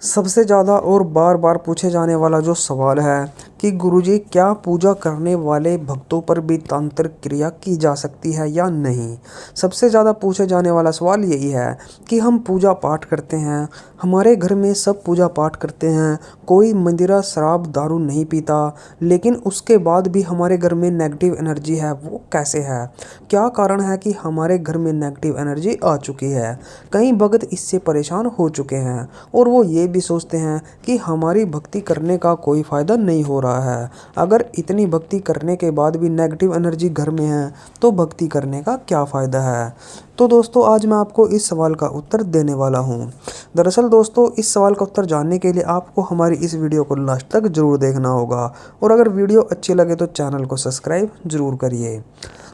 सबसे ज़्यादा और बार बार पूछे जाने वाला जो सवाल है कि गुरुजी क्या पूजा करने वाले भक्तों पर भी तांत्रिक क्रिया की जा सकती है या नहीं। सबसे ज़्यादा पूछे जाने वाला सवाल यही है कि हम पूजा पाठ करते हैं, हमारे घर में सब पूजा पाठ करते हैं, कोई मदिरा शराब दारू नहीं पीता, लेकिन उसके बाद भी हमारे घर में नेगेटिव एनर्जी है, वो कैसे है। क्या कारण है कि हमारे घर में नेगेटिव एनर्जी आ चुकी है। कई भक्त इससे परेशान हो चुके हैं और वो ये भी सोचते हैं कि हमारी भक्ति करने का कोई फ़ायदा नहीं हो रहा है। अगर इतनी भक्ति करने के बाद भी नेगेटिव एनर्जी घर में है तो भक्ति करने का क्या फ़ायदा है। तो दोस्तों आज मैं आपको इस सवाल का उत्तर देने वाला हूँ। दरअसल दोस्तों इस सवाल का उत्तर जानने के लिए आपको हमारी इस वीडियो को लास्ट तक ज़रूर देखना होगा और अगर वीडियो अच्छी लगे तो चैनल को सब्सक्राइब ज़रूर करिए।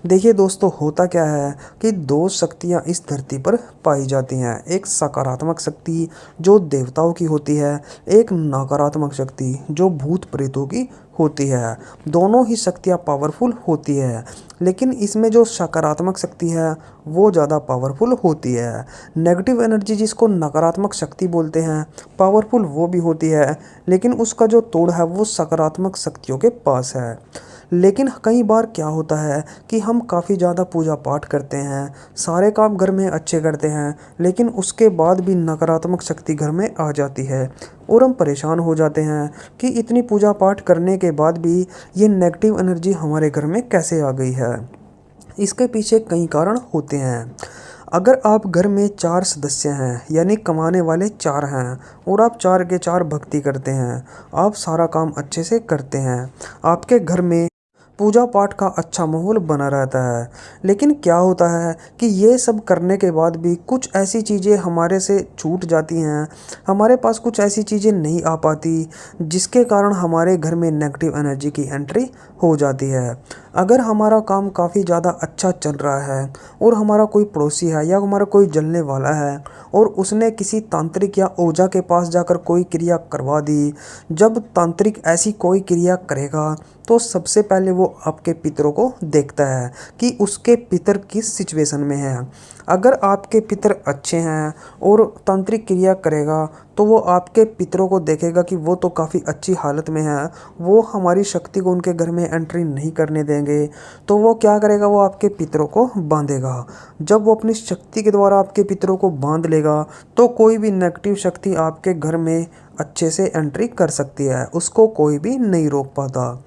देखिए दोस्तों होता क्या है कि दो शक्तियाँ इस धरती पर पाई जाती हैं। एक सकारात्मक शक्ति जो देवताओं की होती है, एक नकारात्मक शक्ति जो भूत प्रेतों की होती है। दोनों ही शक्तियाँ पावरफुल होती है, लेकिन इसमें जो सकारात्मक शक्ति है वो ज़्यादा पावरफुल होती है। नेगेटिव एनर्जी जिसको नकारात्मक शक्ति बोलते हैं, पावरफुल वो भी होती है, लेकिन उसका जो तोड़ है वो सकारात्मक शक्तियों के पास है। लेकिन कई बार क्या होता है कि हम काफ़ी ज़्यादा पूजा पाठ करते हैं, सारे काम घर में अच्छे करते हैं, लेकिन उसके बाद भी नकारात्मक शक्ति घर में आ जाती है और हम परेशान हो जाते हैं कि इतनी पूजा पाठ करने के बाद भी ये नेगेटिव एनर्जी हमारे घर में कैसे आ गई है। इसके पीछे कई कारण होते हैं। अगर आप घर में 4 सदस्य हैं यानी कमाने वाले 4 हैं और आप 4 के 4 भक्ति करते हैं, आप सारा काम अच्छे से करते हैं, आपके घर में पूजा पाठ का अच्छा माहौल बना रहता है। लेकिन क्या होता है कि ये सब करने के बाद भी कुछ ऐसी चीज़ें हमारे से छूट जाती हैं, हमारे पास कुछ ऐसी चीज़ें नहीं आ पाती जिसके कारण हमारे घर में नेगेटिव एनर्जी की एंट्री हो जाती है। अगर हमारा काम काफ़ी ज़्यादा अच्छा चल रहा है और हमारा कोई पड़ोसी है या हमारा कोई जलने वाला है और उसने किसी तांत्रिक या ओझा के पास जाकर कोई क्रिया करवा दी, जब तांत्रिक ऐसी कोई क्रिया करेगा तो सबसे पहले वो आपके पितरों को देखता है कि उसके पितर किस सिचुएशन में हैं। अगर आपके पितर अच्छे हैं और तांत्रिक क्रिया करेगा तो वो आपके पितरों को देखेगा कि वो तो काफ़ी अच्छी हालत में है, वो हमारी शक्ति को उनके घर में एंट्री नहीं करने देंगे, तो वो क्या करेगा, वो आपके पितरों को बांधेगा। जब वो अपनी शक्ति के द्वारा आपके पितरों को बांध लेगा तो कोई भी नेगेटिव शक्ति आपके घर में अच्छे से एंट्री कर सकती है, उसको कोई भी नहीं रोक पाता।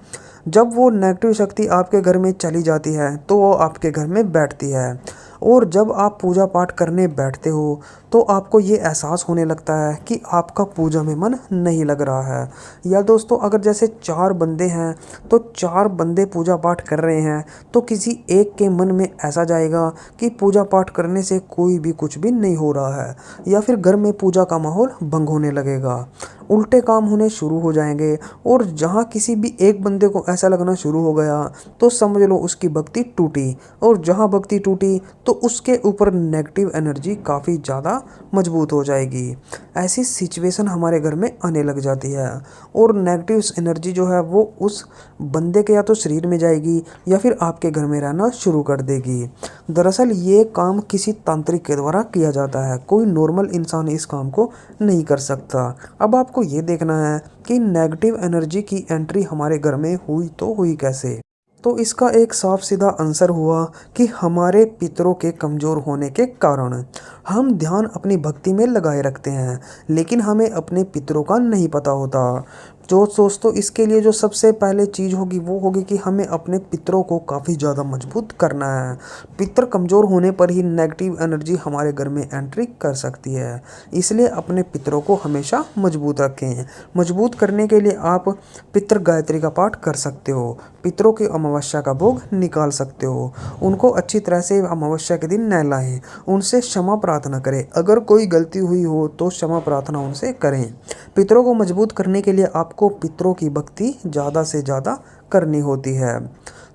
जब वो नेगेटिव शक्ति आपके घर में चली जाती है तो वो आपके घर में बैठती है और जब आप पूजा पाठ करने बैठते हो तो आपको ये एहसास होने लगता है कि आपका पूजा में मन नहीं लग रहा है। या दोस्तों अगर जैसे 4 बंदे हैं तो 4 बंदे पूजा पाठ कर रहे हैं तो किसी एक के मन में ऐसा जाएगा कि पूजा पाठ करने से कोई भी कुछ भी नहीं हो रहा है, या फिर घर में पूजा का माहौल भंग होने लगेगा, उल्टे काम होने शुरू हो जाएंगे। और जहाँ किसी भी एक बंदे को ऐसा लगना शुरू हो गया तो समझ लो उसकी भक्ति टूटी, और जहाँ भक्ति टूटी तो उसके ऊपर नेगेटिव एनर्जी काफ़ी ज़्यादा मजबूत हो जाएगी। ऐसी सिचुएशन हमारे घर में आने लग जाती है और नेगेटिव एनर्जी जो है वो उस बंदे के या तो शरीर में जाएगी या फिर आपके घर में रहना शुरू कर देगी। दरअसल ये काम किसी तांत्रिक के द्वारा किया जाता है, कोई नॉर्मल इंसान इस काम को नहीं कर सकता। अब आपको ये देखना है कि नेगेटिव एनर्जी की एंट्री हमारे घर में हुई तो हुई कैसे। तो इसका एक साफ सीधा आंसर हुआ कि हमारे पितरों के कमज़ोर होने के कारण। हम ध्यान अपनी भक्ति में लगाए रखते हैं लेकिन हमें अपने पितरों का नहीं पता होता। जो दोस्तों इसके लिए जो सबसे पहले चीज़ होगी वो होगी कि हमें अपने पितरों को काफ़ी ज़्यादा मजबूत करना है। पितर कमज़ोर होने पर ही नेगेटिव एनर्जी हमारे घर में एंट्री कर सकती है, इसलिए अपने पितरों को हमेशा मजबूत रखें। मजबूत करने के लिए आप पितृ गायत्री का पाठ कर सकते हो, पितरों की अमावस्या का भोग निकाल सकते हो, उनको अच्छी तरह से अमावस्या के दिन नहलाएं, उनसे क्षमा प्रार्थना करें, अगर कोई गलती हुई हो तो क्षमा प्रार्थना उनसे करें। पितरों को मजबूत करने के लिए आपको पितरों की भक्ति ज़्यादा से ज़्यादा करनी होती है।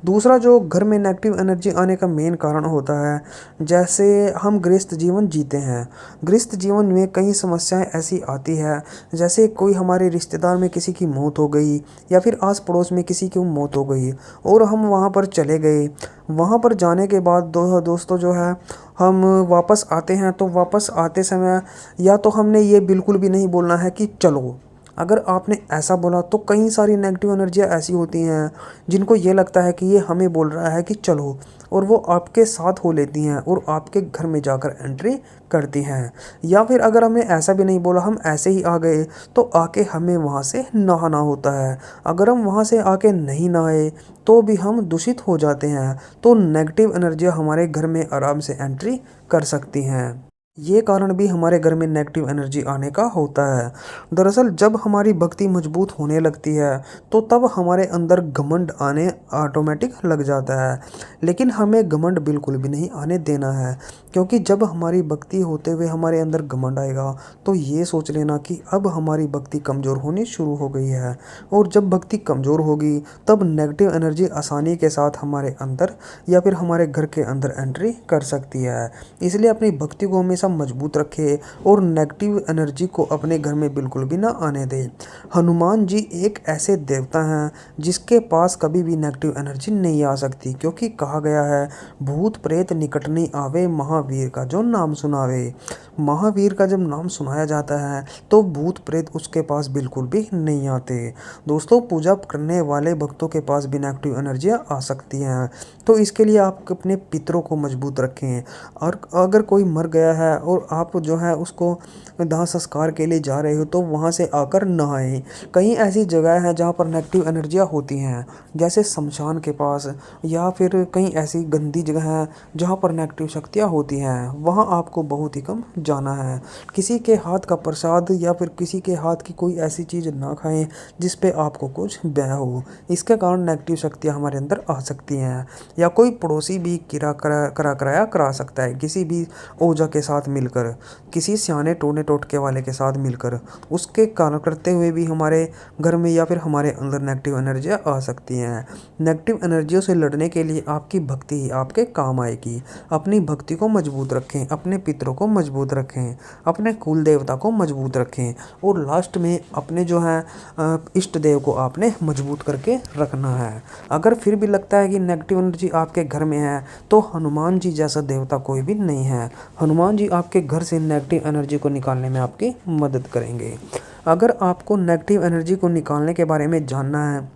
दूसरा जो घर में नेगेटिव एनर्जी आने का मेन कारण होता है, जैसे हम गृहस्थ जीवन जीते हैं। गृहस्थ जीवन में कई समस्याएं ऐसी आती है, जैसे कोई हमारे रिश्तेदार में किसी की मौत हो गई या फिर आस पड़ोस में किसी की मौत हो गई और हम वहाँ पर चले गए। वहाँ पर जाने के बाद दोस्तों जो है, हम वापस आते हैं तो वापस आते समय या तो हमने ये बिल्कुल भी नहीं बोलना है कि चलो। अगर आपने ऐसा बोला तो कई सारी नेगेटिव एनर्जियाँ ऐसी होती हैं जिनको ये लगता है कि ये हमें बोल रहा है कि चलो, और वो आपके साथ हो लेती हैं और आपके घर में जाकर एंट्री करती हैं। या फिर अगर हमने ऐसा भी नहीं बोला, हम ऐसे ही आ गए, तो आके हमें वहाँ से नहाना होता है। अगर हम वहाँ से आके नहीं नहाए तो भी हम दूषित हो जाते हैं। तो नेगेटिव एनर्जियाँ हमारे घर में आराम से एंट्री कर सकती हैं। ये कारण भी हमारे घर में नेगेटिव एनर्जी आने का होता है। दरअसल जब हमारी भक्ति मजबूत होने लगती है तो तब हमारे अंदर घमंड आने ऑटोमेटिक लग जाता है। लेकिन हमें घमंड बिल्कुल भी नहीं आने देना है, क्योंकि जब हमारी भक्ति होते हुए हमारे अंदर घमंड आएगा तो ये सोच लेना कि अब हमारी भक्ति कमज़ोर होनी शुरू हो गई है। और जब भक्ति कमज़ोर होगी तब नेगेटिव एनर्जी आसानी के साथ हमारे अंदर या फिर हमारे घर के अंदर एंट्री कर सकती है। इसलिए अपनी भक्ति को हमेशा मजबूत रखे और नेगेटिव एनर्जी को अपने घर में बिल्कुल भी ना आने दे। हनुमान जी एक ऐसे देवता हैं जिसके पास कभी भी नेगेटिव एनर्जी नहीं आ सकती, क्योंकि कहा गया है भूत प्रेत निकट नहीं आवे, महावीर का जो नाम सुनावे। महावीर का जब नाम सुनाया जाता है तो भूत प्रेत उसके पास बिल्कुल भी नहीं आते। दोस्तों, पूजा करने वाले भक्तों के पास भी नेगेटिव एनर्जियाँ आ सकती हैं, तो इसके लिए आप अपने पितरों को मजबूत रखें। और अगर कोई मर गया है और आप जो है उसको दाह संस्कार के लिए जा रहे हो तो वहाँ से आकर नहाएं। कई ऐसी जगह हैं जहाँ पर नेगेटिव एनर्जियाँ होती हैं, जैसे शमशान के पास, या फिर कई ऐसी गंदी जगह हैं जहाँ पर नेगेटिव शक्तियाँ होती हैं। वहाँ आपको बहुत ही कम जाना है। किसी के हाथ का प्रसाद या फिर किसी के हाथ की कोई ऐसी चीज़ ना खाएं जिस पे आपको कुछ भय हो। इसके कारण नेगेटिव शक्तियाँ हमारे अंदर आ सकती हैं। या कोई पड़ोसी भी कराया करा सकता है किसी भी ओझा के साथ मिलकर, किसी सियाने टोने टोटके वाले के साथ मिलकर। उसके कारण करते हुए भी हमारे घर में या फिर हमारे अंदर नेगेटिव एनर्जियाँ आ सकती हैं। नेगेटिव एनर्जियों से लड़ने के लिए आपकी भक्ति ही आपके काम आएगी। अपनी भक्ति को मजबूत रखें, अपने पितरों को मजबूत रखें, अपने कुल देवता को मजबूत रखें, और लास्ट में अपने जो है इष्ट देव को आपने मजबूत करके रखना है। अगर फिर भी लगता है कि नेगेटिव एनर्जी आपके घर में है तो हनुमान जी जैसा देवता कोई भी नहीं है। हनुमान जी आपके घर से नेगेटिव एनर्जी को निकालने में आपकी मदद करेंगे। अगर आपको नेगेटिव एनर्जी को निकालने के बारे में जानना है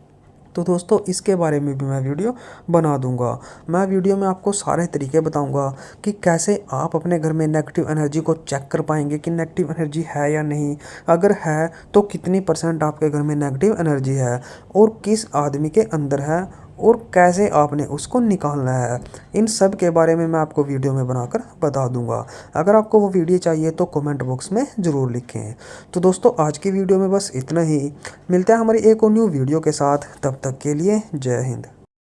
तो दोस्तों इसके बारे में भी मैं वीडियो बना दूंगा। मैं वीडियो में आपको सारे तरीके बताऊंगा कि कैसे आप अपने घर में नेगेटिव एनर्जी को चेक कर पाएंगे कि नेगेटिव एनर्जी है या नहीं। अगर है तो कितनी % आपके घर में नेगेटिव एनर्जी है और किस आदमी के अंदर है और कैसे आपने उसको निकालना है। इन सब के बारे में मैं आपको वीडियो में बनाकर बता दूंगा। अगर आपको वो वीडियो चाहिए तो कमेंट बॉक्स में ज़रूर लिखें। तो दोस्तों, आज की वीडियो में बस इतना ही। मिलते हैं हमारी एक और न्यू वीडियो के साथ। तब तक के लिए जय हिंद।